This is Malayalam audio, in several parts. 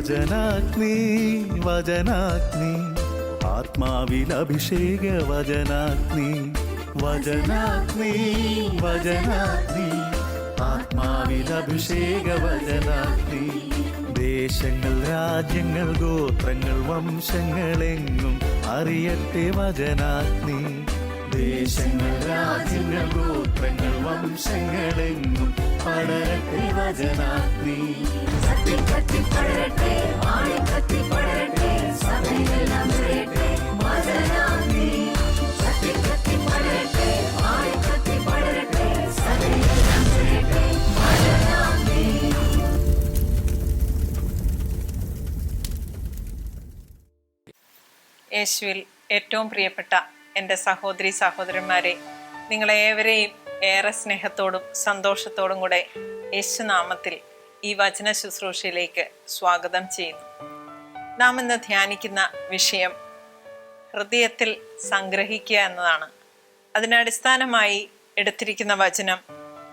വചനാഗ്നി വചനാഗ്നി ആത്മാവിൽ അഭിഷേക വചനാഗ്നി വചനാഗ്നി വചനാഗ്നി ആത്മാവിൽ അഭിഷേക വചനാഗ്നി ദേശങ്ങൾ രാജ്യങ്ങൾ ഗോത്രങ്ങൾ വംശങ്ങളെങ്ങും അറിയട്ടെ വചനാഗ്നി ദേശങ്ങൾ രാജ്യങ്ങൾ ഗോത്രങ്ങൾ വംശങ്ങളെങ്ങും പടരട്ടെ വചനാഗ്നി യേശുവിൽ ഏറ്റവും പ്രിയപ്പെട്ട എൻ്റെ സഹോദരി സഹോദരന്മാരെ, നിങ്ങളേവരെയും ഏറെ സ്നേഹത്തോടും സന്തോഷത്തോടും കൂടെ യേശുനാമത്തിൽ ഈ വചന ശുശ്രൂഷയിലേക്ക് സ്വാഗതം ചെയ്യുന്നു. നാം ഇന്ന് ധ്യാനിക്കുന്ന വിഷയം ഹൃദയത്തിൽ സംഗ്രഹിക്കുക എന്നതാണ്. അതിനടിസ്ഥാനമായി എടുത്തിരിക്കുന്ന വചനം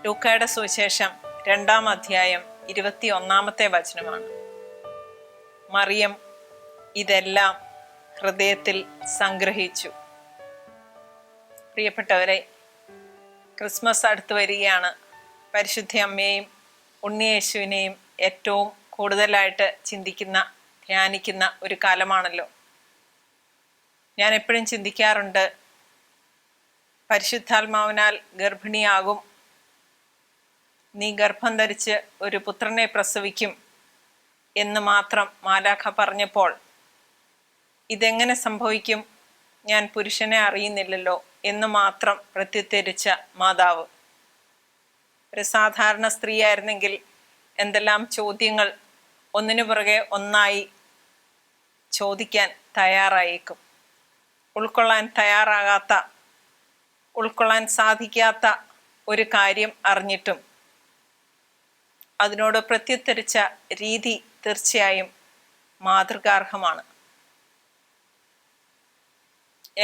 ലൂക്കായുടെ സുവിശേഷം 2-ാം അധ്യായം 21-ാമത്തെ വചനമാണ്. മറിയം ഇതെല്ലാം ഹൃദയത്തിൽ സംഗ്രഹിച്ചു. പ്രിയപ്പെട്ടവരെ, ക്രിസ്മസ് അടുത്ത് വരികയാണ്. പരിശുദ്ധ അമ്മയെയും ഉണ്ണിയേശുവിനെയും ഏറ്റവും കൂടുതലായിട്ട് ചിന്തിക്കുന്ന ധ്യാനിക്കുന്ന ഒരു കാലമാണല്ലോ. ഞാൻ എപ്പോഴും ചിന്തിക്കാറുണ്ട്, പരിശുദ്ധാത്മാവിനാൽ ഗർഭിണിയാകും, നീ ഗർഭം ധരിച്ച് ഒരു പുത്രനെ പ്രസവിക്കും എന്ന് മാത്രം മാലാഖ പറഞ്ഞപ്പോൾ ഇതെങ്ങനെ സംഭവിക്കും, ഞാൻ പുരുഷനെ അറിയുന്നില്ലല്ലോ എന്ന് മാത്രം പ്രത്യുത്തരിച്ച മാതാവ്. ഒരു സാധാരണ സ്ത്രീയായിരുന്നെങ്കിൽ എന്തെല്ലാം ചോദ്യങ്ങൾ ഒന്നിനു പുറകെ ഒന്നായി ചോദിക്കാൻ തയ്യാറായേക്കും. ഉൾക്കൊള്ളാൻ സാധിക്കാത്ത ഒരു കാര്യം അറിഞ്ഞിട്ടും അതിനോട് പ്രത്യുത്തരിച്ച രീതി തീർച്ചയായും മാതൃകാർഹമാണ്.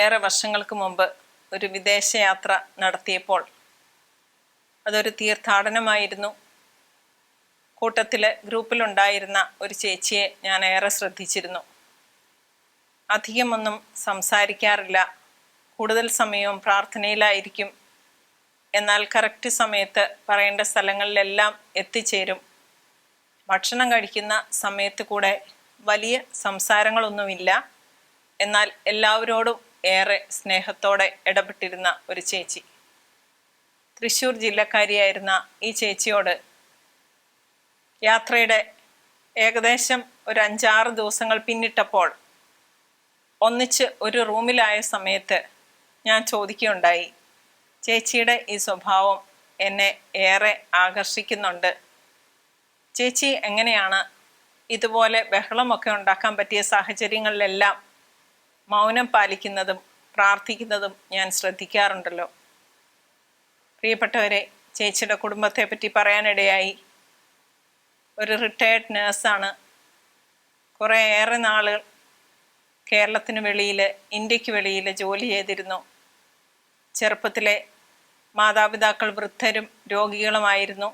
ഏറെ വർഷങ്ങൾക്ക് മുമ്പ് ഒരു വിദേശയാത്ര നടത്തിയപ്പോൾ അതൊരു തീർത്ഥാടനമായിരുന്നു. ഗ്രൂപ്പിലുണ്ടായിരുന്ന ഒരു ചേച്ചിയെ ഞാൻ ഏറെ ശ്രദ്ധിച്ചിരുന്നു. അധികമൊന്നും സംസാരിക്കാറില്ല, കൂടുതൽ സമയവും പ്രാർത്ഥനയിലായിരിക്കും. എന്നാൽ കറക്റ്റ് സമയത്ത് പറയേണ്ട സ്ഥലങ്ങളിലെല്ലാം എത്തിച്ചേരും. ഭക്ഷണം കഴിക്കുന്ന സമയത്ത് കൂടെ വലിയ സംസാരങ്ങളൊന്നുമില്ല, എന്നാൽ എല്ലാവരോടും ഏറെ സ്നേഹത്തോടെ ഇടപെട്ടിരുന്ന ഒരു ചേച്ചി. തൃശ്ശൂർ ജില്ലക്കാരിയായിരുന്ന ഈ ചേച്ചിയോട് യാത്രയുടെ ഏകദേശം ഒരു 5-6 ദിവസങ്ങൾ പിന്നിട്ടപ്പോൾ ഒന്നിച്ച് ഒരു റൂമിലായ സമയത്ത് ഞാൻ ചോദിക്കുകയുണ്ടായി, ചേച്ചിയുടെ ഈ സ്വഭാവം എന്നെ ഏറെ ആകർഷിക്കുന്നുണ്ട്. ചേച്ചി എങ്ങനെയാണ് ഇതുപോലെ ബഹളമൊക്കെ ഉണ്ടാക്കാൻ പറ്റിയ സാഹചര്യങ്ങളിലെല്ലാം മൗനം പാലിക്കുന്നതും പ്രാർത്ഥിക്കുന്നതും ഞാൻ ശ്രദ്ധിക്കാറുണ്ടല്ലോ. പ്രിയപ്പെട്ടവരെ, ചേച്ചിയുടെ കുടുംബത്തെ പറ്റി പറയാനിടയായി. ഒരു റിട്ടയേർഡ് നേഴ്സാണ്. കുറേയേറെ നാൾ കേരളത്തിന് വെളിയിൽ, ഇന്ത്യക്ക് വെളിയിൽ ജോലി ചെയ്തിരുന്നു. ചെറുപ്പത്തിലെ മാതാപിതാക്കൾ വൃദ്ധരും രോഗികളുമായിരുന്നു.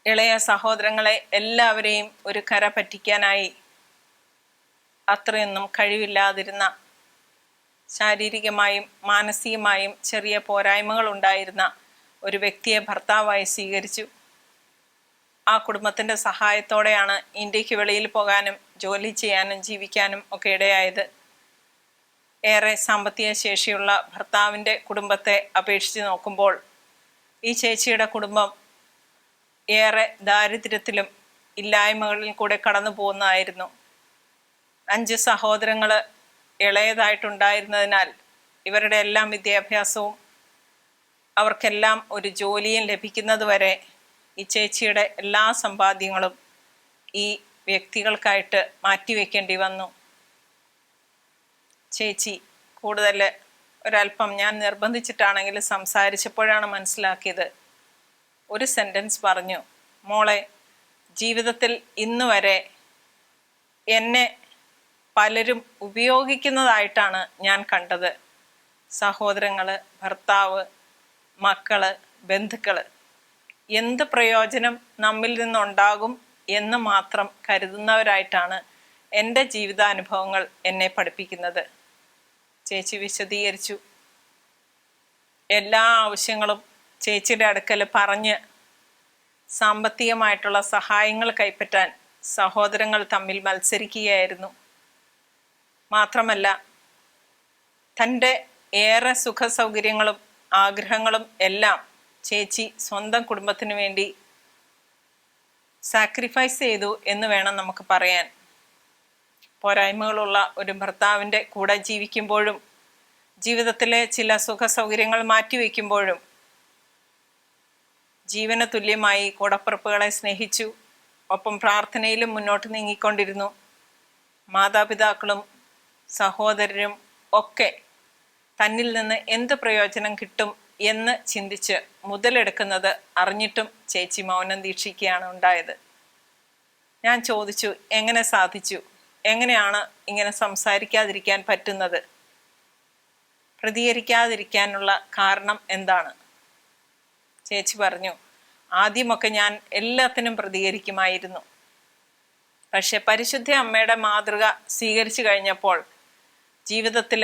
ഇളയ സഹോദരങ്ങളെ എല്ലാവരെയും ഒരു കര പറ്റിക്കാനായി അത്രയൊന്നും കഴിവില്ലാതിരുന്ന, ശാരീരികമായും മാനസികമായും ചെറിയ പോരായ്മകൾ ഉണ്ടായിരുന്ന ഒരു വ്യക്തിയെ ഭർത്താവായി സ്വീകരിച്ചു. ആ കുടുംബത്തിൻ്റെ സഹായത്തോടെയാണ് ഇന്ത്യക്ക് വെളിയിൽ പോകാനും ജോലി ചെയ്യാനും ജീവിക്കാനും ഒക്കെ ഇടയായത്. ഏറെ സാമ്പത്തിക ശേഷിയുള്ള ഭർത്താവിൻ്റെ കുടുംബത്തെ അപേക്ഷിച്ച് നോക്കുമ്പോൾ ഈ ചേച്ചിയുടെ കുടുംബം ഏറെ ദാരിദ്ര്യത്തിലും ഇല്ലായ്മകളിൽ കൂടെ കടന്നു പോകുന്നതായിരുന്നു. 5 സഹോദരങ്ങൾ ഇളയതായിട്ടുണ്ടായിരുന്നതിനാൽ ഇവരുടെ എല്ലാം വിദ്യാഭ്യാസവും അവർക്കെല്ലാം ഒരു ജോലിയും ലഭിക്കുന്നത് വരെ ഈ ചേച്ചിയുടെ എല്ലാ സമ്പാദ്യങ്ങളും ഈ വ്യക്തികൾക്കായിട്ട് മാറ്റിവെക്കേണ്ടി വന്നു. ചേച്ചി കൂടുതൽ ഒരല്പം ഞാൻ നിർബന്ധിച്ചിട്ടാണെങ്കിലും സംസാരിച്ചപ്പോഴാണ് മനസ്സിലാക്കിയത്. ഒരു സെൻറ്റൻസ് പറഞ്ഞു, മോളെ, ജീവിതത്തിൽ ഇന്ന് വരെ എന്നെ പലരും ഉപയോഗിക്കുന്നതായിട്ടാണ് ഞാൻ കണ്ടത്. സഹോദരങ്ങൾ, ഭർത്താവ്, മക്കള്, ബന്ധുക്കൾ, എന്ത് പ്രയോജനം നമ്മിൽ നിന്നുണ്ടാകും എന്ന് മാത്രം കരുതുന്നവരായിട്ടാണ് എൻ്റെ ജീവിതാനുഭവങ്ങൾ എന്നെ പഠിപ്പിക്കുന്നത്. ചേച്ചി വിശദീകരിച്ചു. എല്ലാ ആവശ്യങ്ങളും ചേച്ചിയുടെ അടുക്കൽ പറഞ്ഞ് സാമ്പത്തികമായിട്ടുള്ള സഹായങ്ങൾ കൈപ്പറ്റാൻ സഹോദരങ്ങൾ തമ്മിൽ മത്സരിക്കുകയായിരുന്നു. മാത്രമല്ല, തൻ്റെ ഏറെ സുഖസൗകര്യങ്ങളും ആഗ്രഹങ്ങളും എല്ലാം ചേച്ചി സ്വന്തം കുടുംബത്തിന് വേണ്ടി സാക്രിഫൈസ് ചെയ്തു എന്ന് വേണം നമുക്ക് പറയാൻ. പോരായ്മകളുള്ള ഒരു ഭർത്താവിൻ്റെ കൂടെ ജീവിക്കുമ്പോഴും ജീവിതത്തിലെ ചില സുഖസൗകര്യങ്ങൾ മാറ്റിവെക്കുമ്പോഴും ജീവന തുല്യമായി കൂടപ്പിറപ്പുകളെ സ്നേഹിച്ചു. ഒപ്പം പ്രാർത്ഥനയിലും മുന്നോട്ട് നീങ്ങിക്കൊണ്ടിരുന്നു. മാതാപിതാക്കളും സഹോദരരും ഒക്കെ തന്നിൽ നിന്ന് എന്ത് പ്രയോജനം കിട്ടും എന്ന് ചിന്തിച്ച് മുതലെടുക്കുന്നത് അറിഞ്ഞിട്ടും ചേച്ചി മൗനം ദീക്ഷിക്കുകയാണ് ഉണ്ടായത്. ഞാൻ ചോദിച്ചു, എങ്ങനെ സാധിച്ചു? എങ്ങനെയാണ് ഇങ്ങനെ സംസാരിക്കാതിരിക്കാൻ പറ്റുന്നത്? പ്രതികരിക്കാതിരിക്കാനുള്ള കാരണം എന്താണ്? ചേച്ചി പറഞ്ഞു, ആദ്യമൊക്കെ ഞാൻ എല്ലാത്തിനും പ്രതികരിക്കുമായിരുന്നു. പക്ഷെ പരിശുദ്ധ അമ്മയുടെ മാതൃക സ്വീകരിച്ചു കഴിഞ്ഞപ്പോൾ ജീവിതത്തിൽ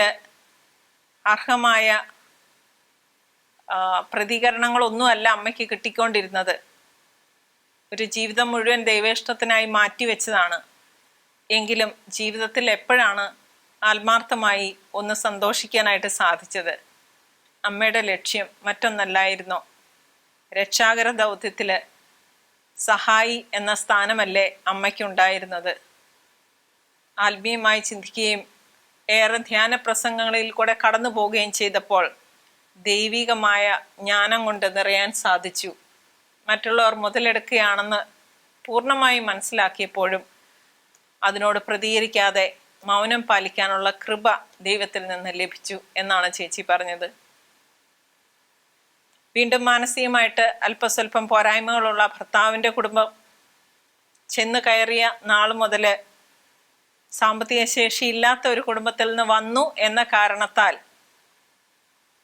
അർഹമായ പ്രതികരണങ്ങളൊന്നുമല്ല അമ്മയ്ക്ക് കിട്ടിക്കൊണ്ടിരുന്നത്. ഒരു ജീവിതം മുഴുവൻ ദൈവേഷ്ടത്തിനായി മാറ്റിവെച്ചതാണ്. എങ്കിലും ജീവിതത്തിൽ എപ്പോഴാണ് ആത്മാർത്ഥമായി ഒന്ന് സന്തോഷിക്കാനായിട്ട് സാധിച്ചത്? അമ്മയുടെ ലക്ഷ്യം മറ്റൊന്നല്ലായിരുന്നോ? രക്ഷാകര ദൗത്യത്തിൽ സഹായി എന്ന സ്ഥാനമല്ലേ അമ്മയ്ക്കുണ്ടായിരുന്നത്? ആത്മീയമായി ചിന്തിക്കുകയും ഏറെ ധ്യാന പ്രസംഗങ്ങളിൽ കൂടെ കടന്നു പോവുകയും ചെയ്തപ്പോൾ ദൈവികമായ ജ്ഞാനം കൊണ്ട് നിറയാൻ സാധിച്ചു. മറ്റുള്ളവർ മുതലെടുക്കുകയാണെന്ന് പൂർണ്ണമായും മനസ്സിലാക്കിയപ്പോഴും അതിനോട് പ്രതികരിക്കാതെ മൗനം പാലിക്കാനുള്ള കൃപ ദൈവത്തിൽ നിന്ന് ലഭിച്ചു എന്നാണ് ചേച്ചി പറഞ്ഞത്. വീണ്ടും മാനസികമായിട്ട് അല്പസ്വല്പം പോരായ്മകളുള്ള ഭർത്താവിൻ്റെ കുടുംബം ചെന്ന് കയറിയ നാൾ മുതൽ സാമ്പത്തിക ശേഷിയില്ലാത്ത ഒരു കുടുംബത്തിൽ നിന്ന് വന്നു എന്ന കാരണത്താൽ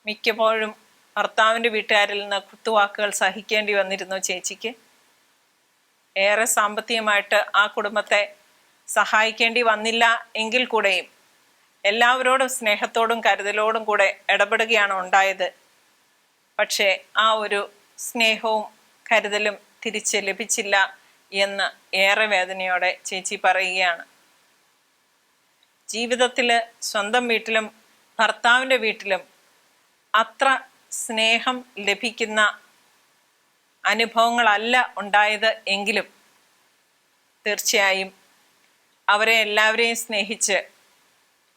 മിക്കപ്പോഴും ഭർത്താവിൻ്റെ വീട്ടുകാരിൽ നിന്ന് കുത്തുവാക്കുകൾ സഹിക്കേണ്ടി വന്നിരുന്നു ചേച്ചിക്ക്. ഏറെ സാമ്പത്തികമായിട്ട് ആ കുടുംബത്തെ സഹായിക്കേണ്ടി വന്നില്ല എങ്കിൽ കൂടെയും എല്ലാവരോടും സ്നേഹത്തോടും കരുതലോടും കൂടെ ഇടപെടുകയാണ് ഉണ്ടായത്. പക്ഷേ ആ ഒരു സ്നേഹവും കരുതലും തിരിച്ച് ലഭിച്ചില്ല എന്ന് ഏറെ വേദനയോടെ ചേച്ചി പറയുകയാണ്. ജീവിതത്തിൽ സ്വന്തം വീട്ടിലും ഭർത്താവിൻ്റെ വീട്ടിലും അത്ര സ്നേഹം ലഭിക്കുന്ന അനുഭവങ്ങളല്ല ഉണ്ടായത് എങ്കിലും തീർച്ചയായും അവരെ എല്ലാവരെയും സ്നേഹിച്ച്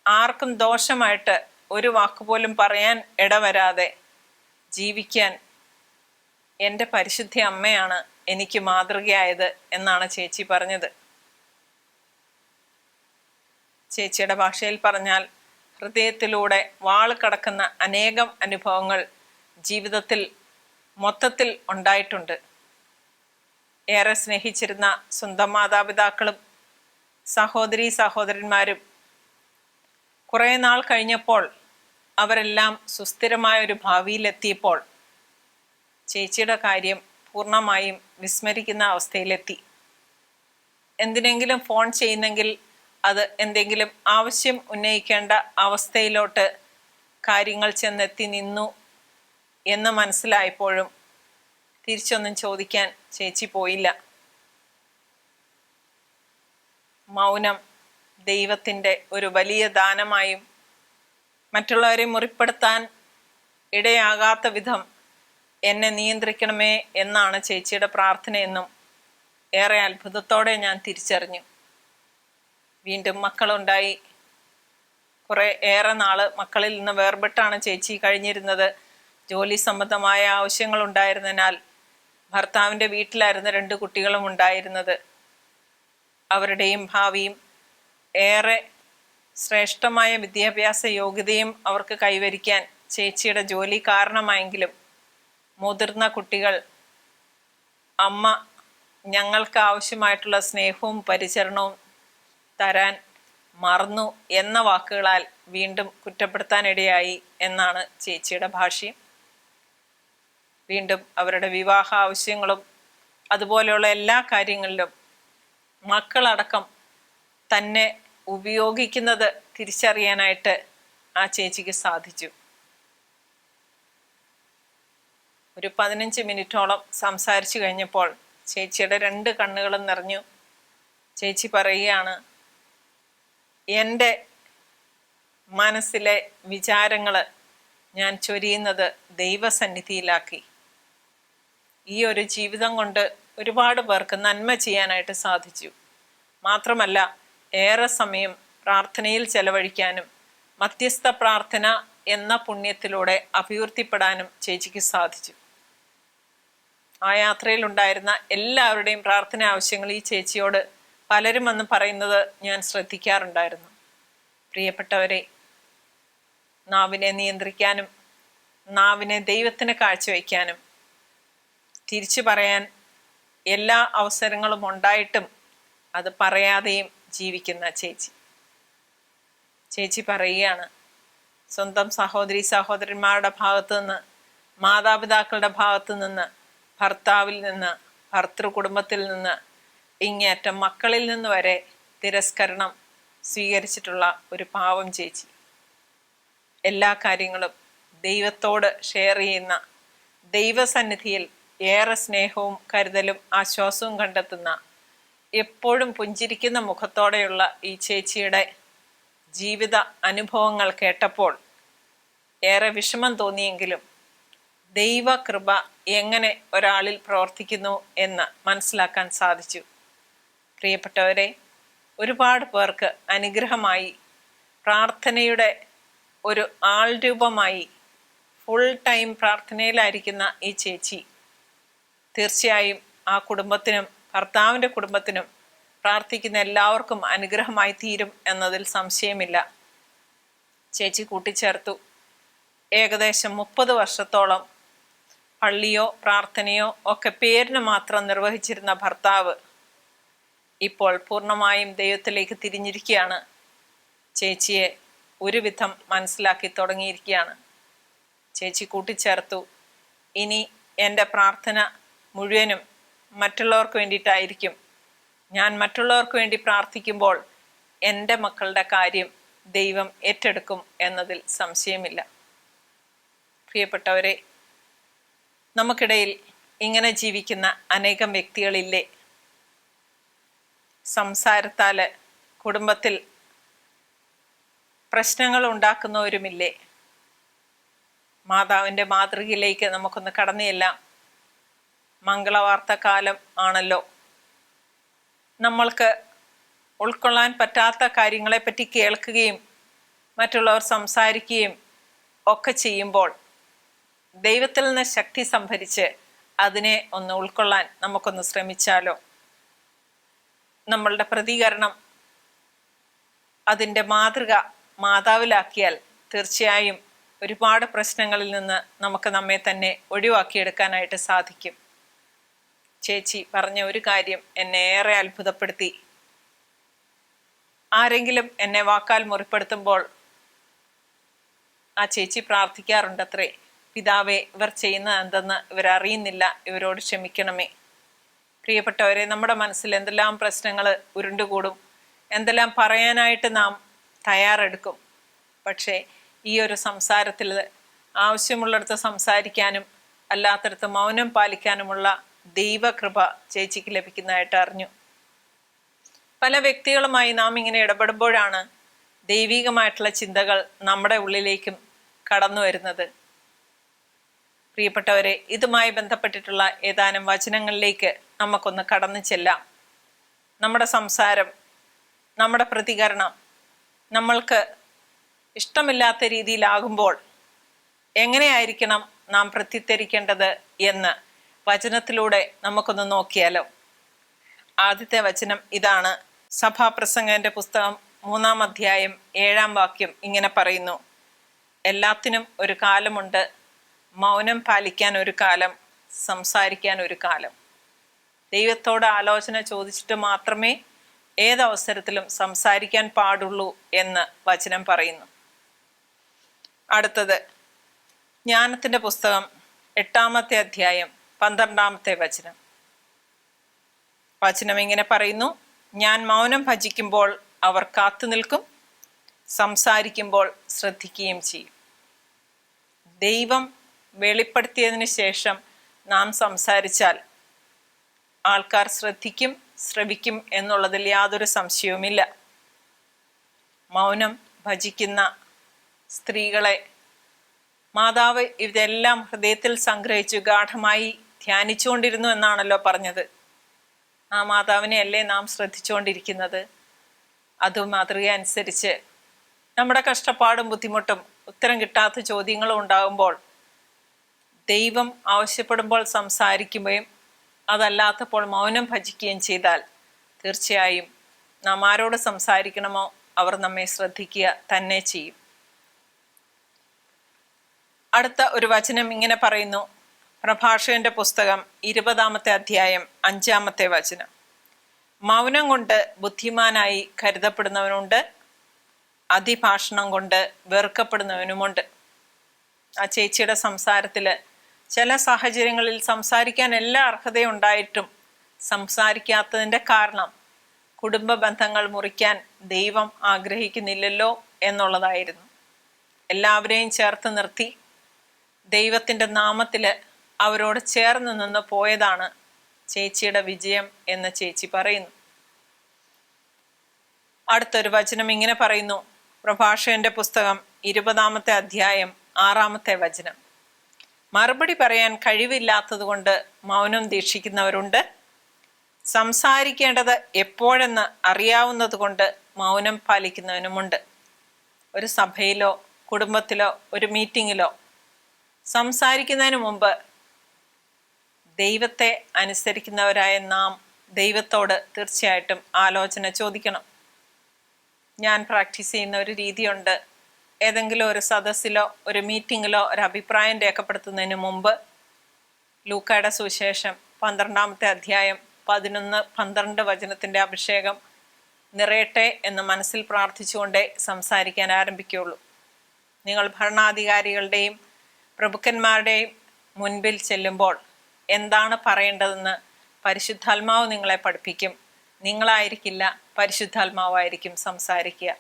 ആർക്കും ദോഷമായിട്ട് ഒരു വാക്കുപോലും പറയാൻ ഇടവരാതെ ജീവിക്കാൻ എൻ്റെ പരിശുദ്ധ അമ്മയാണ് എനിക്ക് മാതൃകയായത് എന്നാണ് ചേച്ചി പറഞ്ഞത്. ചേച്ചിയുടെ ഭാഷയിൽ പറഞ്ഞാൽ ഹൃദയത്തിലൂടെ വാൾ കടക്കുന്ന അനേകം അനുഭവങ്ങൾ ജീവിതത്തിൽ മൊത്തത്തിൽ ഉണ്ടായിട്ടുണ്ട്. ഏറെ സ്നേഹിച്ചിരുന്ന സ്വന്തം മാതാപിതാക്കളും സഹോദരീ സഹോദരന്മാരും കുറേ നാൾ കഴിഞ്ഞപ്പോൾ അവരെല്ലാം സുസ്ഥിരമായ ഒരു ഭാവിയിലെത്തിയപ്പോൾ ചേച്ചിയുടെ കാര്യം പൂർണ്ണമായും വിസ്മരിക്കുന്ന അവസ്ഥയിലെത്തി. എന്തിനെങ്കിലും ഫോൺ ചെയ്യുന്നെങ്കിൽ അത് എന്തെങ്കിലും ആവശ്യം ഉന്നയിക്കേണ്ട അവസ്ഥയിലോട്ട് കാര്യങ്ങൾ ചെന്നെത്തി നിന്നു എന്ന് മനസ്സിലായപ്പോഴും തിരിച്ചൊന്നും ചോദിക്കാൻ ചേച്ചി പോയില്ല. മൗനം ദൈവത്തിൻ്റെ ഒരു വലിയ ദാനമായും മറ്റുള്ളവരെ മുറിപ്പെടുത്താൻ ഇടയാകാത്ത വിധം എന്നെ നിയന്ത്രിക്കണമേ എന്നാണ് ചേച്ചിയുടെ പ്രാർത്ഥനയെന്നും ഏറെ അത്ഭുതത്തോടെ ഞാൻ തിരിച്ചറിഞ്ഞു. വീണ്ടും മക്കളുണ്ടായി. ഏറെ നാള് മക്കളിൽ നിന്ന് വേർപെട്ടാണ് ചേച്ചി കഴിഞ്ഞിരുന്നത്. ജോലി സംബന്ധമായ ആവശ്യങ്ങളുണ്ടായിരുന്നതിനാൽ ഭർത്താവിൻ്റെ വീട്ടിലായിരുന്നു 2 കുട്ടികളും ഉണ്ടായിരുന്നത്. അവരുടെയും ഭാവിയും ഏറെ ശ്രേഷ്ഠമായ വിദ്യാഭ്യാസ യോഗ്യതയും അവർക്ക് കൈവരിക്കാൻ ചേച്ചിയുടെ ജോലി കാരണമായെങ്കിലും മുതിർന്ന കുട്ടികൾ അമ്മ ഞങ്ങൾക്ക് ആവശ്യമായിട്ടുള്ള സ്നേഹവും പരിചരണവും തരാൻ മറന്നു എന്ന വാക്കുകളാൽ വീണ്ടും കുറ്റപ്പെടുത്താനിടയായി എന്നാണ് ചേച്ചിയുടെ ഭാഷ്യം. വീണ്ടും അവരുടെ വിവാഹ ആവശ്യങ്ങളും അതുപോലെയുള്ള എല്ലാ കാര്യങ്ങളിലും മക്കളടക്കം തന്നെ ഉപയോഗിക്കുന്നത് തിരിച്ചറിയാനായിട്ട് ആ ചേച്ചിക്ക് സാധിച്ചു. ഒരു 15 മിനിറ്റോളം സംസാരിച്ചു കഴിഞ്ഞപ്പോൾ ചേച്ചിയുടെ 2 കണ്ണുകളും നിറഞ്ഞു. ചേച്ചി പറയുകയാണ്, എൻ്റെ മനസ്സിലെ വിചാരങ്ങൾ ഞാൻ ചൊരിയുന്നത് ദൈവസന്നിധിയിലാക്കി. ഈ ഒരു ജീവിതം കൊണ്ട് ഒരുപാട് പേർക്ക് നന്മ ചെയ്യാനായിട്ട് സാധിച്ചു. മാത്രമല്ല, ഏറെ സമയം പ്രാർത്ഥനയിൽ ചെലവഴിക്കാനും മധ്യസ്ഥ പ്രാർത്ഥന എന്ന പുണ്യത്തിലൂടെ അഭിവൃദ്ധിപ്പെടാനും ചേച്ചിക്ക് സാധിച്ചു. ആ യാത്രയിലുണ്ടായിരുന്ന എല്ലാവരുടെയും പ്രാർത്ഥന ആവശ്യങ്ങൾ ഈ ചേച്ചിയോട് പലരും വന്ന് പറയുന്നത് ഞാൻ ശ്രദ്ധിക്കാറുണ്ടായിരുന്നു. പ്രിയപ്പെട്ടവരെ, നാവിനെ നിയന്ത്രിക്കാനും നാവിനെ ദൈവത്തിന് കാഴ്ചവെക്കാനും തിരിച്ചു പറയാൻ എല്ലാ അവസരങ്ങളും ഉണ്ടായിട്ടും അത് പറയാതെയും ജീവിക്കുന്ന ചേച്ചി പറയുകയാണ്, സ്വന്തം സഹോദരി സഹോദരന്മാരുടെ ഭാഗത്തു നിന്ന്, മാതാപിതാക്കളുടെ ഭാഗത്തു നിന്ന്, ഭർത്താവിൽ നിന്ന്, ഭർത്തൃ കുടുംബത്തിൽ നിന്ന്, ഇങ്ങേറ്റം മക്കളിൽ നിന്ന് വരെ തിരസ്കരണം സ്വീകരിച്ചിട്ടുള്ള ഒരു പാവം ചേച്ചി. എല്ലാ കാര്യങ്ങളും ദൈവത്തോട് ഷെയർ ചെയ്യുന്ന, ദൈവസന്നിധിയിൽ ഏറെ സ്നേഹവും കരുതലും ആശ്വാസവും കണ്ടെത്തുന്ന, എപ്പോഴും പുഞ്ചിരിക്കുന്ന മുഖത്തോടെയുള്ള ഈ ചേച്ചിയുടെ ജീവിത അനുഭവങ്ങൾ കേട്ടപ്പോൾ ഏറെ വിഷമം തോന്നിയെങ്കിലും ദൈവകൃപ എങ്ങനെ ഒരാളിൽ പ്രവർത്തിക്കുന്നു എന്ന് മനസ്സിലാക്കാൻ സാധിച്ചു. പ്രിയപ്പെട്ടവരെ, ഒരുപാട് പേർക്ക് അനുഗ്രഹമായി, പ്രാർത്ഥനയുടെ ഒരു ആൾ രൂപമായി ഫുൾ ടൈം പ്രാർത്ഥനയിലായിരിക്കുന്ന ഈ ചേച്ചി തീർച്ചയായും ആ കുടുംബത്തിനും ഭർത്താവിൻ്റെ കുടുംബത്തിനും പ്രാർത്ഥിക്കുന്ന എല്ലാവർക്കും അനുഗ്രഹമായി തീരും എന്നതിൽ സംശയമില്ല. ചേച്ചി കൂട്ടിച്ചേർത്തു, ഏകദേശം 30 വർഷത്തോളം പള്ളിയോ പ്രാർത്ഥനയോ ഒക്കെ പേരിന് മാത്രം നിർവഹിച്ചിരുന്ന ഭർത്താവ് ഇപ്പോൾ പൂർണ്ണമായും ദൈവത്തിലേക്ക് തിരിഞ്ഞിരിക്കുകയാണ്. ചേച്ചിയെ ഒരുവിധം മനസ്സിലാക്കി തുടങ്ങിയിരിക്കുകയാണ്. ചേച്ചി കൂട്ടിച്ചേർത്തു, ഇനി എൻ്റെ പ്രാർത്ഥന മുഴുവനും മറ്റുള്ളവർക്ക് വേണ്ടിയിട്ടായിരിക്കും. ഞാൻ മറ്റുള്ളവർക്ക് വേണ്ടി പ്രാർത്ഥിക്കുമ്പോൾ എൻ്റെ മക്കളുടെ കാര്യം ദൈവം ഏറ്റെടുക്കും എന്നതിൽ സംശയമില്ല. പ്രിയപ്പെട്ടവരെ, നമുക്കിടയിൽ ഇങ്ങനെ ജീവിക്കുന്ന അനേകം വ്യക്തികളില്ലേ? സംസാരത്താൽ കുടുംബത്തിൽ പ്രശ്നങ്ങൾ ഉണ്ടാക്കുന്നവരുമില്ലേ? മാതാവിൻ്റെ മാതൃകയിലേക്ക് നമുക്കൊന്ന് കടന്നു ചെല്ലാം. മംഗളവാർത്തക്കാലം ആണല്ലോ. നമ്മൾക്ക് ഉൾക്കൊള്ളാൻ പറ്റാത്ത കാര്യങ്ങളെപ്പറ്റി കേൾക്കുകയും മറ്റുള്ളവർ സംസാരിക്കുകയും ഒക്കെ ചെയ്യുമ്പോൾ ദൈവത്തിൽ നിന്ന് ശക്തി സംഭരിച്ച് അതിനെ ഒന്ന് ഉൾക്കൊള്ളാൻ നമുക്കൊന്ന് ശ്രമിച്ചാലോ? നമ്മളുടെ പ്രതികരണം അതിൻ്റെ മാതൃക മാതാവിലാക്കിയാൽ തീർച്ചയായും ഒരുപാട് പ്രശ്നങ്ങളിൽ നിന്ന് നമുക്ക് നമ്മെ തന്നെ ഒഴിവാക്കിയെടുക്കാനായിട്ട് സാധിക്കും. ചേച്ചി പറഞ്ഞ ഒരു കാര്യം എന്നെ ഏറെ അത്ഭുതപ്പെടുത്തി. ആരെങ്കിലും എന്നെ വാക്കാൽ മുറിപ്പെടുത്തുമ്പോൾ ആ ചേച്ചി പ്രാർത്ഥിക്കാറുണ്ടത്രേ, പിതാവേ, ഇവർ ചെയ്യുന്നത് എന്തെന്ന് ഇവരറിയുന്നില്ല, ഇവരോട് ക്ഷമിക്കണമേ. പ്രിയപ്പെട്ടവരെ, നമ്മുടെ മനസ്സിൽ എന്തെല്ലാം പ്രശ്നങ്ങൾ ഉരുണ്ടുകൂടും, എന്തെല്ലാം പറയാനായിട്ട് നാം തയ്യാറെടുക്കും. പക്ഷേ ഈ ഒരു സംസാരത്തിൽ ആവശ്യമുള്ളിടത്ത് സംസാരിക്കാനും അല്ലാത്തടത്ത് മൗനം പാലിക്കാനുമുള്ള ദൈവകൃപ ചേച്ചിക്ക് ലഭിക്കുന്നതായിട്ട് അറിഞ്ഞു. പല വ്യക്തികളുമായി നാം ഇങ്ങനെ ഇടപെടുമ്പോഴാണ് ദൈവികമായിട്ടുള്ള ചിന്തകൾ നമ്മുടെ ഉള്ളിലേക്കും കടന്നു വരുന്നത്. പ്രിയപ്പെട്ടവരെ, ഇതുമായി ബന്ധപ്പെട്ടിട്ടുള്ള ഏതാനും വചനങ്ങളിലേക്ക് നമുക്കൊന്ന് കടന്നു ചെല്ലാം. നമ്മുടെ സംസാരം, നമ്മുടെ പ്രതികരണം നമ്മൾക്ക് ഇഷ്ടമില്ലാത്ത രീതിയിലാകുമ്പോൾ എങ്ങനെയായിരിക്കണം നാം പ്രത്യുത്തരിക്കേണ്ടത് എന്ന് വചനത്തിലൂടെ നമുക്കൊന്ന് നോക്കിയാലോ? ആദ്യത്തെ വചനം ഇതാണ്. സഭാപ്രസംഗന്റെ പുസ്തകം 3-ാം അധ്യായം 7-ാം വാക്യം ഇങ്ങനെ പറയുന്നു: എല്ലാത്തിനും ഒരു കാലമുണ്ട്, മൗനം പാലിക്കാൻ ഒരു കാലം, സംസാരിക്കാൻ ഒരു കാലം. ദൈവത്തോട് ആലോചന ചോദിച്ചിട്ട് മാത്രമേ ഏതവസരത്തിലും സംസാരിക്കാൻ പാടുള്ളൂ എന്ന് വചനം പറയുന്നു. അടുത്തത് ജ്ഞാനത്തിൻ്റെ പുസ്തകം 8-ാമത്തെ അധ്യായം 12-ാമത്തെ വചനം. വചനം ഇങ്ങനെ പറയുന്നു: ഞാൻ മൗനം ഭജിക്കുമ്പോൾ അവർ കാത്തു നിൽക്കും, സംസാരിക്കുമ്പോൾ ശ്രദ്ധിക്കുകയും ചെയ്യും. ദൈവം വെളിപ്പെടുത്തിയതിന് ശേഷം നാം സംസാരിച്ചാൽ ആൾക്കാർ ശ്രദ്ധിക്കും, ശ്രവിക്കും എന്നുള്ളതിൽ യാതൊരു സംശയവുമില്ല. മൗനം ഭജിക്കുന്ന സ്ത്രീകളെ മാതാവ് ഇതെല്ലാം ഹൃദയത്തിൽ സംഗ്രഹിച്ചു ഗാഠമായി ധ്യാനിച്ചുകൊണ്ടിരുന്നു എന്നാണല്ലോ പറഞ്ഞത്. ആ മാതാവിനെ അല്ലേ നാം ശ്രദ്ധിച്ചുകൊണ്ടിരിക്കുന്നത്? അത് മാതൃക അനുസരിച്ച് നമ്മുടെ കഷ്ടപ്പാടും ബുദ്ധിമുട്ടും ഉത്തരം കിട്ടാത്ത ചോദ്യങ്ങളും ഉണ്ടാകുമ്പോൾ ദൈവം ആവശ്യപ്പെടുമ്പോൾ സംസാരിക്കുകയും അതല്ലാത്തപ്പോൾ മൗനം ഭജിക്കുകയും ചെയ്താൽ തീർച്ചയായും നാം ആരോട് സംസാരിക്കണമോ അവർ നമ്മെ ശ്രദ്ധിക്കുക തന്നെ ചെയ്യും. അടുത്ത ഒരു വചനം ഇങ്ങനെ പറയുന്നു. പ്രഭാഷകന്റെ പുസ്തകം 20-ാമത്തെ അധ്യായം 5-ാമത്തെ വചനം. മൗനം കൊണ്ട് ബുദ്ധിമാനായി കരുതപ്പെടുന്നവനുണ്ട്, അതിഭാഷണം കൊണ്ട് വെറുക്കപ്പെടുന്നവനുമുണ്ട്. ആ ചേച്ചിയുടെ സംസാരത്തിൽ ചില സാഹചര്യങ്ങളിൽ സംസാരിക്കാൻ എല്ലാ അർഹതയുണ്ടായിട്ടും സംസാരിക്കാത്തതിൻ്റെ കാരണം കുടുംബ ബന്ധങ്ങൾ മുറിക്കാൻ ദൈവം ആഗ്രഹിക്കുന്നില്ലല്ലോ എന്നുള്ളതായിരുന്നു. എല്ലാവരെയും ചേർത്ത് നിർത്തി ദൈവത്തിൻ്റെ നാമത്തിൽ അവരോട് ചേർന്ന് നിന്ന് പോയതാണ് ചേച്ചിയുടെ വിജയം എന്ന് ചേച്ചി പറയുന്നു. അടുത്തൊരു വചനം ഇങ്ങനെ പറയുന്നു. പ്രഭാഷകന്റെ പുസ്തകം 20-ാമത്തെ അധ്യായം 6-ാമത്തെ വചനം. മറുപടി പറയാൻ കഴിവില്ലാത്തത് കൊണ്ട് മൗനം ദീക്ഷിക്കുന്നവരുണ്ട്, സംസാരിക്കേണ്ടത് എപ്പോഴെന്ന് അറിയാവുന്നത് കൊണ്ട് മൗനം പാലിക്കുന്നവനുമുണ്ട്. ഒരു സഭയിലോ കുടുംബത്തിലോ ഒരു മീറ്റിങ്ങിലോ സംസാരിക്കുന്നതിന് മുമ്പ് ദൈവത്തെ അനുസരിക്കുന്നവരായ നാം ദൈവത്തോട് തീർച്ചയായിട്ടും ആലോചന ചോദിക്കണം. ഞാൻ പ്രാക്ടീസ് ചെയ്യുന്ന ഒരു രീതിയുണ്ട്. ഏതെങ്കിലും ഒരു സദസ്സിലോ ഒരു മീറ്റിങ്ങിലോ ഒരു അഭിപ്രായം രേഖപ്പെടുത്തുന്നതിന് മുമ്പ് ലൂക്കായുടെ സുവിശേഷം 12-ാമത്തെ അധ്യായം 11-12 വചനത്തിൻ്റെ അഭിഷേകം നിറയട്ടെ എന്ന് മനസ്സിൽ പ്രാർത്ഥിച്ചുകൊണ്ടേ സംസാരിക്കാൻ ആരംഭിക്കുകയുള്ളൂ. നിങ്ങൾ ഭരണാധികാരികളുടെയും പ്രഭുക്കന്മാരുടെയും മുൻപിൽ ചെല്ലുമ്പോൾ എന്താണ് പറയേണ്ടതെന്ന് പരിശുദ്ധാത്മാവ് നിങ്ങളെ പഠിപ്പിക്കും. നിങ്ങളായിരിക്കില്ല, പരിശുദ്ധാത്മാവായിരിക്കും സംസാരിക്കുക.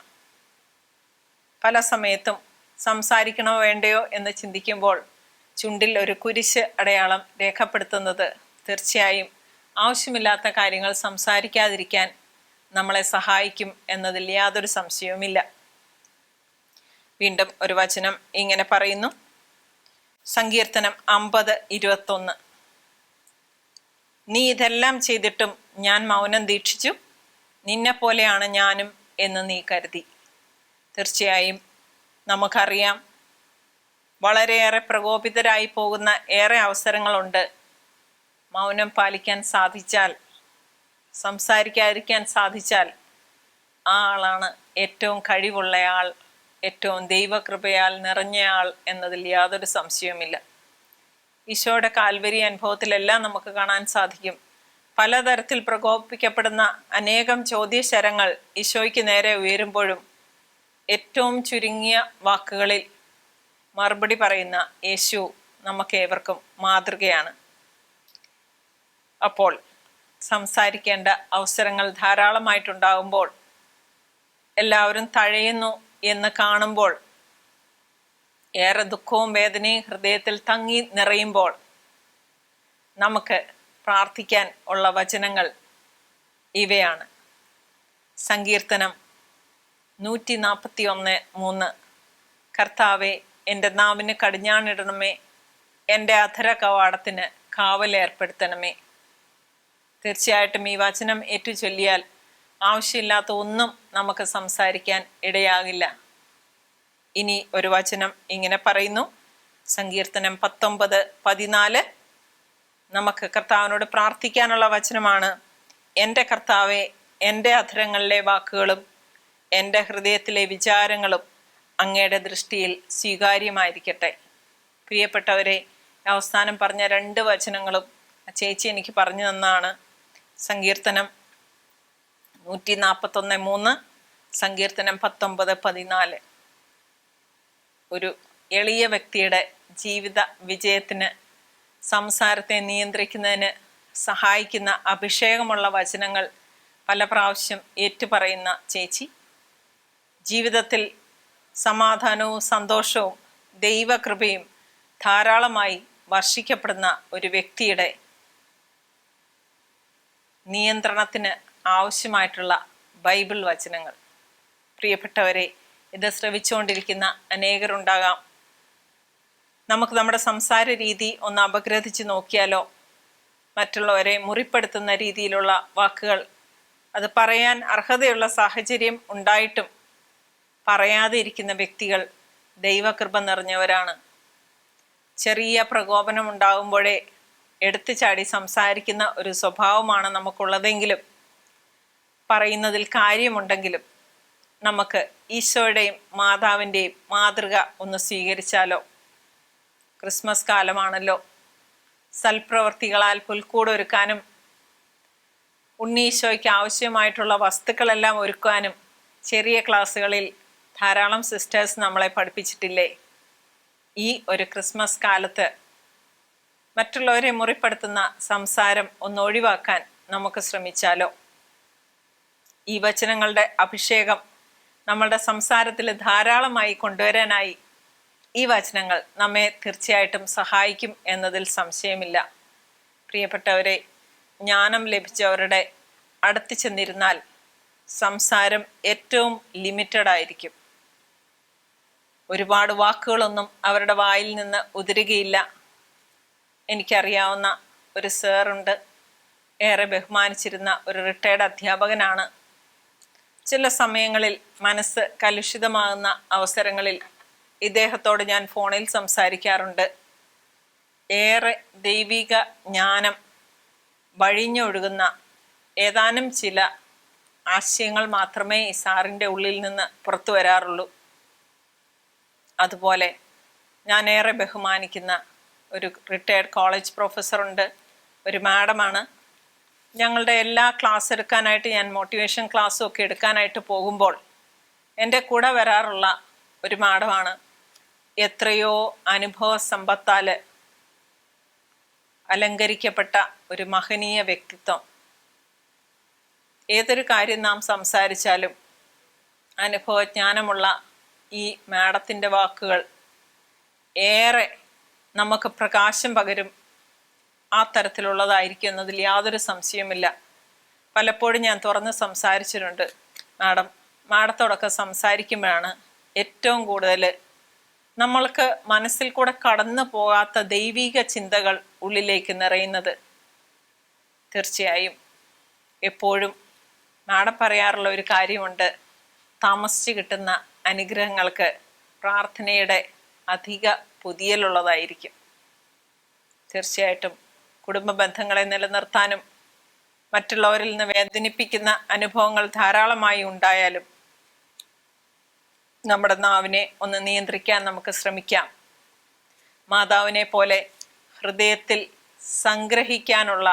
പല സമയത്തും സംസാരിക്കണോ വേണ്ടയോ എന്ന് ചിന്തിക്കുമ്പോൾ ചുണ്ടിൽ ഒരു കുരിശ് അടയാളം രേഖപ്പെടുത്തുന്നത് തീർച്ചയായും ആവശ്യമില്ലാത്ത കാര്യങ്ങൾ സംസാരിക്കാതിരിക്കാൻ നമ്മളെ സഹായിക്കും എന്നതിൽ യാതൊരു സംശയവുമില്ല. വീണ്ടും ഒരു വചനം ഇങ്ങനെ പറയുന്നു. സങ്കീർത്തനം 50:21. നീ ഇതെല്ലാം ചെയ്തിട്ടും ഞാൻ മൗനം ദീക്ഷിച്ചു, നിന്നെ പോലെയാണ് ഞാനും എന്ന് നീ കരുതി. തീർച്ചയായും നമുക്കറിയാം, വളരെയേറെ പ്രകോപിതരായി പോകുന്ന ഏറെ അവസരങ്ങളുണ്ട്. മൗനം പാലിക്കാൻ സാധിച്ചാൽ, സംസാരിക്കാതിരിക്കാൻ സാധിച്ചാൽ ആ ആളാണ് ഏറ്റവും കഴിവുള്ളയാൾ, ഏറ്റവും ദൈവകൃപയാൽ നിറഞ്ഞയാൾ എന്നതിൽ യാതൊരു സംശയവുമില്ല. ഈശോയുടെ കാൽവരി അനുഭവത്തിലെല്ലാം നമുക്ക് കാണാൻ സാധിക്കും. പലതരത്തിൽ പ്രകോപിക്കപ്പെടുന്ന അനേകം ചോദ്യശരങ്ങൾ ഈശോയ്ക്ക് നേരെ ഉയരുമ്പോഴും ഏറ്റവും ചുരുങ്ങിയ വാക്കുകളിൽ മറുപടി പറയുന്ന യേശു നമുക്കേവർക്കും മാതൃകയാണ്. അപ്പോൾ സംസാരിക്കേണ്ട അവസരങ്ങൾ ധാരാളമായിട്ടുണ്ടാകുമ്പോൾ എല്ലാവരും തഴയുന്നു എന്ന് കാണുമ്പോൾ, ഏറെ ദുഃഖവും വേദനയും ഹൃദയത്തിൽ തങ്ങി നിറയുമ്പോൾ നമുക്ക് പ്രാർത്ഥിക്കാൻ ഉള്ള വചനങ്ങൾ ഇവയാണ്. സങ്കീർത്തനം 141:3. കർത്താവെ, എൻ്റെ നാവിന് കടിഞ്ഞാണിടണമേ, എൻ്റെ അധര കവാടത്തിന് കാവലേർപ്പെടുത്തണമേ. തീർച്ചയായിട്ടും ഈ വചനം ഏറ്റുചൊല്ലിയാൽ ആവശ്യമില്ലാത്ത ഒന്നും നമുക്ക് സംസാരിക്കാൻ ഇടയാകില്ല. ഇനി ഒരു വചനം ഇങ്ങനെ പറയുന്നു. സങ്കീർത്തനം 19:14. നമുക്ക് കർത്താവിനോട് പ്രാർത്ഥിക്കാനുള്ള വചനമാണ്. എൻ്റെ കർത്താവെ, എൻ്റെ അധരങ്ങളിലെ വാക്കുകളും എൻ്റെ ഹൃദയത്തിലെ വിചാരങ്ങളും അങ്ങയുടെ ദൃഷ്ടിയിൽ സ്വീകാര്യമായിരിക്കട്ടെ. പ്രിയപ്പെട്ടവരെ, അവസാനം പറഞ്ഞ 2 വചനങ്ങളും ചേച്ചി എനിക്ക് പറഞ്ഞു തന്നാണ്. സങ്കീർത്തനം 141:3, സങ്കീർത്തനം 19:14. ഒരു എളിയ വ്യക്തിയുടെ ജീവിത വിജയത്തിന്, സംസാരത്തെ നിയന്ത്രിക്കുന്നതിന് സഹായിക്കുന്ന അഭിഷേകമുള്ള വചനങ്ങൾ പല പ്രാവശ്യം ഏറ്റുപറയുന്ന ചേച്ചി, ജീവിതത്തിൽ സമാധാനവും സന്തോഷവും ദൈവകൃപയും ധാരാളമായി വർഷിക്കപ്പെടുന്ന ഒരു വ്യക്തിയുടെ നിയന്ത്രണത്തിന് ആവശ്യമായിട്ടുള്ള ബൈബിൾ വചനങ്ങൾ. പ്രിയപ്പെട്ടവരെ, ഇത് ശ്രവിച്ചുകൊണ്ടിരിക്കുന്ന അനേകരുണ്ടാകാം. നമുക്ക് നമ്മുടെ സംസാര രീതി ഒന്ന് അപഗ്രഥിച്ച് നോക്കിയാലോ? മറ്റുള്ളവരെ മുറിപ്പെടുത്തുന്ന രീതിയിലുള്ള വാക്കുകൾ, അത് പറയാൻ അർഹതയുള്ള സാഹചര്യം ഉണ്ടായിട്ടും പറയാതെ ഇരിക്കുന്ന വ്യക്തികൾ ദൈവകൃപ നിറഞ്ഞവരാണ്. ചെറിയ പ്രകോപനം ഉണ്ടാകുമ്പോഴേ എടുത്തു ചാടി സംസാരിക്കുന്ന ഒരു സ്വഭാവമാണ് നമുക്കുള്ളതെങ്കിലും, പറയുന്നതിൽ കാര്യമുണ്ടെങ്കിലും നമുക്ക് ഈശോയുടെയും മാതാവിൻ്റെയും മാതൃക ഒന്ന് സ്വീകരിച്ചാലോ? ക്രിസ്മസ് കാലമാണല്ലോ. സൽപ്രവർത്തികളാൽ പുൽക്കൂടൊരുക്കാനും ഉണ്ണീശോയ്ക്ക് ആവശ്യമായിട്ടുള്ള വസ്തുക്കളെല്ലാം ഒരുക്കാനും ചെറിയ ക്ലാസ്സുകളിൽ ധാരാളം സിസ്റ്റേഴ്സ് നമ്മളെ പഠിപ്പിച്ചിട്ടില്ലേ? ഈ ഒരു ക്രിസ്മസ് കാലത്ത് മറ്റുള്ളവരെ മുറിപ്പെടുത്തുന്ന സംസാരം ഒന്ന് ഒഴിവാക്കാൻ നമുക്ക് ശ്രമിച്ചാലോ? ഈ വചനങ്ങളുടെ അഭിഷേകം നമ്മളുടെ സംസാരത്തിൽ ധാരാളമായി കൊണ്ടുവരാനായി ഈ വചനങ്ങൾ നമ്മെ തീർച്ചയായിട്ടും സഹായിക്കും എന്നതിൽ സംശയമില്ല. പ്രിയപ്പെട്ടവരെ, ജ്ഞാനം ലഭിച്ചവരുടെ അടുത്ത് ചെന്നിരുന്നാൽ സംസാരം ഏറ്റവും ലിമിറ്റഡ് ആയിരിക്കും. ഒരുപാട് വാക്കുകളൊന്നും അവരുടെ വായിൽ നിന്ന് ഉതിരുകയില്ല. എനിക്കറിയാവുന്ന ഒരു സാറുണ്ട്, ഏറെ ബഹുമാനിച്ചിരുന്ന ഒരു റിട്ടയർഡ് അധ്യാപകനാണ്. ചില സമയങ്ങളിൽ മനസ്സ് കലുഷിതമാകുന്ന അവസരങ്ങളിൽ ഇദ്ദേഹത്തോട് ഞാൻ ഫോണിൽ സംസാരിക്കാറുണ്ട്. ഏറെ ദൈവിക ജ്ഞാനം വഴിഞ്ഞൊഴുകുന്ന ഏതാനും ചില ആശയങ്ങൾ മാത്രമേ ഈ സാറിൻ്റെ ഉള്ളിൽ നിന്ന് പുറത്തു വരാറുള്ളൂ. അതുപോലെ ഞാൻ ഏറെ ബഹുമാനിക്കുന്ന ഒരു റിട്ടയർഡ് കോളേജ് പ്രൊഫസറുണ്ട്, ഒരു മാഡമാണ്. ഞങ്ങളുടെ എല്ലാ ക്ലാസ് എടുക്കാനായിട്ട്, ഞാൻ മോട്ടിവേഷൻ ക്ലാസ്സും ഒക്കെ എടുക്കാനായിട്ട് പോകുമ്പോൾ എൻ്റെ കൂടെ വരാറുള്ള ഒരു മാഡമാണ്. എത്രയോ അനുഭവ സമ്പത്താൽ അലങ്കരിക്കപ്പെട്ട ഒരു മഹനീയ വ്യക്തിത്വം. ഏതൊരു കാര്യം നാം സംസാരിച്ചാലും അനുഭവജ്ഞാനമുള്ള ഈ മാഡത്തിൻ്റെ വാക്കുകൾ ഏറെ നമുക്ക് പ്രകാശം പകരും. ആ തരത്തിലുള്ളതായിരിക്കും എന്നതിൽ യാതൊരു സംശയവുമില്ല. പലപ്പോഴും ഞാൻ തുറന്ന് സംസാരിച്ചിട്ടുണ്ട്. മാഡത്തോടൊക്കെ സംസാരിക്കുമ്പോഴാണ് ഏറ്റവും കൂടുതൽ നമ്മൾക്ക് മനസ്സിൽ കൂടെ കടന്നു പോകാത്ത ദൈവിക ചിന്തകൾ ഉള്ളിലേക്ക് നിറയുന്നത്. തീർച്ചയായും എപ്പോഴും മാഡം പറയാറുള്ള ഒരു കാര്യമുണ്ട്, താമസിച്ച് കിട്ടുന്ന അനുഗ്രഹങ്ങൾക്ക് പ്രാർത്ഥനയുടെ അധിക പുതിയലുള്ളതായിരിക്കും. തീർച്ചയായിട്ടും കുടുംബ ബന്ധങ്ങളെ നിലനിർത്താനും മറ്റുള്ളവരിൽ നിന്ന് വേദനിപ്പിക്കുന്ന അനുഭവങ്ങൾ ധാരാളമായി ഉണ്ടായാലും നമ്മുടെ നാവിനെ ഒന്ന് നിയന്ത്രിക്കാൻ നമുക്ക് ശ്രമിക്കാം. മാതാവിനെ പോലെ ഹൃദയത്തിൽ സംഗ്രഹിക്കാനുള്ള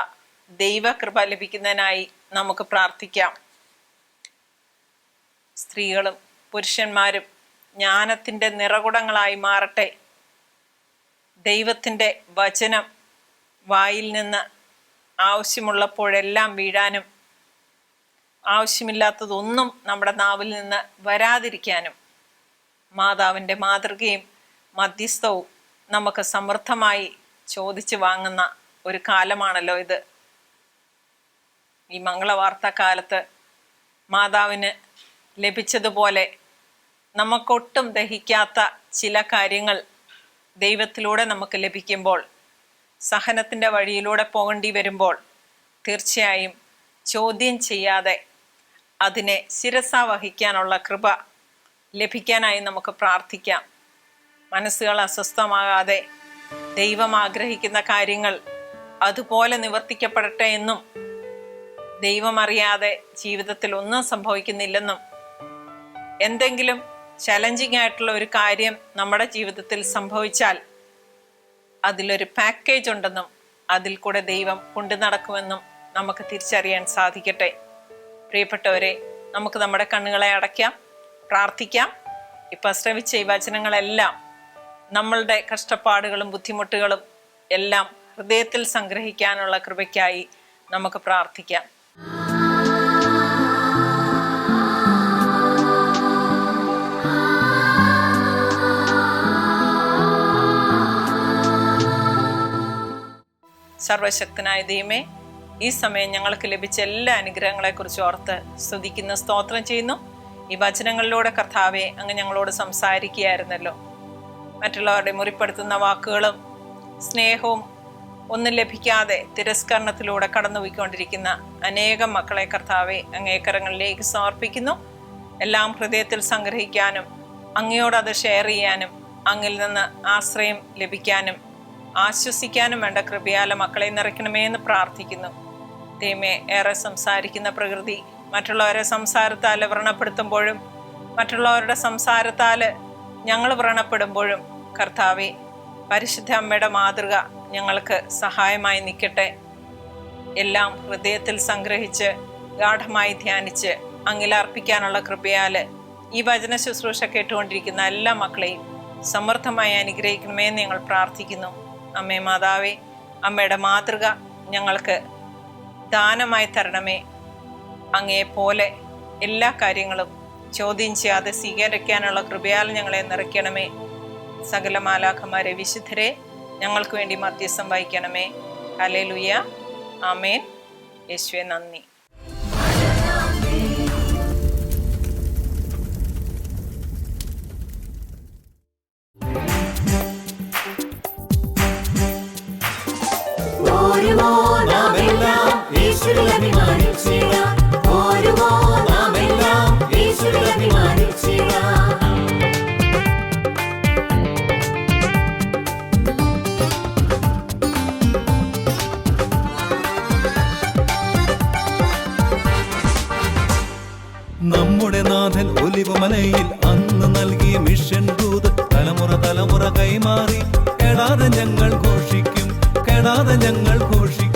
ദൈവകൃപ ലഭിക്കുന്നതിനായി നമുക്ക് പ്രാർത്ഥിക്കാം. സ്ത്രീകളും പുരുഷന്മാരും ജ്ഞാനത്തിൻ്റെ നിറകുടങ്ങളായി മാറട്ടെ. ദൈവത്തിൻ്റെ വചനം വായിൽ നിന്ന് ആവശ്യമുള്ളപ്പോഴെല്ലാം വീഴാനും ആവശ്യമില്ലാത്തതൊന്നും നമ്മുടെ നാവിൽ നിന്ന് വരാതിരിക്കാനും മാതാവിൻ്റെ മാതൃകയും മധ്യസ്ഥവും നമുക്ക് സമൃദ്ധമായി ചോദിച്ചു വാങ്ങുന്ന ഒരു കാലമാണല്ലോ ഇത്. ഈ മംഗളവാർത്ത കാലത്ത് മാതാവിന് ലഭിച്ചതുപോലെ നമുക്കൊട്ടും ദഹിക്കാത്ത ചില കാര്യങ്ങൾ ദൈവത്തിലൂടെ നമുക്ക് ലഭിക്കുമ്പോൾ, സഹനത്തിൻ്റെ വഴിയിലൂടെ പോകേണ്ടി വരുമ്പോൾ തീർച്ചയായും ചോദ്യം ചെയ്യാതെ അതിനെ ശിരസാ വഹിക്കാനുള്ള കൃപ ലഭിക്കാനായി നമുക്ക് പ്രാർത്ഥിക്കാം. മനസ്സുകൾ അസ്വസ്ഥമാകാതെ ദൈവം ആഗ്രഹിക്കുന്ന കാര്യങ്ങൾ അതുപോലെ നിവർത്തിക്കപ്പെടട്ടെ എന്നും, ദൈവം അറിയാതെ ജീവിതത്തിൽ ഒന്നും സംഭവിക്കുന്നില്ലെന്നും, എന്തെങ്കിലും ചലഞ്ചിങ് ആയിട്ടുള്ള ഒരു കാര്യം നമ്മുടെ ജീവിതത്തിൽ സംഭവിച്ചാൽ അതിലൊരു പാക്കേജ് ഉണ്ടെന്നും അതിൽ കൂടെ ദൈവം കൊണ്ടു നടക്കുമെന്നും നമുക്ക് തിരിച്ചറിയാൻ സാധിക്കട്ടെ. പ്രിയപ്പെട്ടവരെ, നമുക്ക് നമ്മുടെ കണ്ണുകളെ അടയ്ക്കാം, പ്രാർത്ഥിക്കാം. ഇപ്പം ശ്രവിച്ച ഈ വചനങ്ങളെല്ലാം നമ്മളുടെ കഷ്ടപ്പാടുകളും ബുദ്ധിമുട്ടുകളും എല്ലാം ഹൃദയത്തിൽ സംഗ്രഹിക്കാനുള്ള കൃപയ്ക്കായി നമുക്ക് പ്രാർത്ഥിക്കാം. സർവശക്തനായ ദൈവമേ, ഈ സമയം ഞങ്ങൾക്ക് ലഭിച്ച എല്ലാ അനുഗ്രഹങ്ങളെക്കുറിച്ച് ഓർത്ത് സ്തുതിക്കുന്ന സ്തോത്രം ചെയ്യുന്നു. ഈ വചനങ്ങളിലൂടെ കർത്താവെ അങ്ങ് ഞങ്ങളോട് സംസാരിക്കുകയായിരുന്നല്ലോ. മറ്റുള്ളവരുടെ മുറിപ്പെടുത്തുന്ന വാക്കുകളും സ്നേഹവും ഒന്നും ലഭിക്കാതെ തിരസ്കരണത്തിലൂടെ കടന്നുപോയിക്കൊണ്ടിരിക്കുന്ന അനേകം മക്കളെ കർത്താവെ അങ്ങേക്കരങ്ങളിലേക്ക് സമർപ്പിക്കുന്നു. എല്ലാം ഹൃദയത്തിൽ സംഗ്രഹിക്കാനും അങ്ങയോട് അത് ഷെയർ ചെയ്യാനും അങ്ങിൽ നിന്ന് ആശ്രയം ലഭിക്കാനും ആശ്വസിക്കാനും വേണ്ട കൃപയാല മക്കളെ നിറയ്ക്കണമേ എന്ന് പ്രാർത്ഥിക്കുന്നു. ദൈവമേ, ഏറെ സംസാരിക്കുന്ന പ്രകൃതി മറ്റുള്ളവരെ സംസാരത്താൽ വ്രണപ്പെടുത്തുമ്പോഴും മറ്റുള്ളവരുടെ സംസാരത്താൽ ഞങ്ങൾ വ്രണപ്പെടുമ്പോഴും കർത്താവെ പരിശുദ്ധ അമ്മയുടെ മാതൃക ഞങ്ങൾക്ക് സഹായമായി നിൽക്കട്ടെ. എല്ലാം ഹൃദയത്തിൽ സംഗ്രഹിച്ച് ഗാഠമായി ധ്യാനിച്ച് അങ്ങിലർപ്പിക്കാനുള്ള കൃപയാൽ ഈ വചന ശുശ്രൂഷ കേട്ടുകൊണ്ടിരിക്കുന്ന എല്ലാ മക്കളെയും സമൃദ്ധമായി അനുഗ്രഹിക്കണമേ എന്ന് ഞങ്ങൾ പ്രാർത്ഥിക്കുന്നു. അമ്മേ മാതാവേ, അമ്മയുടെ മാതൃക ഞങ്ങൾക്ക് ദാനമായി തരണമേ. അങ്ങയെപ്പോലെ എല്ലാ കാര്യങ്ങളും ചോദ്യം ചെയ്യാതെ സ്വീകരിക്കാനുള്ള കൃപയാൽ ഞങ്ങളെ നിറയ്ക്കണമേ. സകല മാലാഖമാരെ വിശുദ്ധരെ ഞങ്ങൾക്ക് വേണ്ടി മധ്യസ്ഥം വഹിക്കണമേ. ഹല്ലേലൂയ, ആമേൻ. യേശുവേ നന്ദി. നമ്മുടെ നാഥൻ ഒലിവുമലയിൽ അന്ന് നൽകിയ മിഷൻ ദൂത് തലമുറ തലമുറ കൈമാറി കെടാതെ ഞങ്ങൾ ഘോഷിക്കും, കെടാതെ ഞങ്ങൾ ഘോഷിക്കും.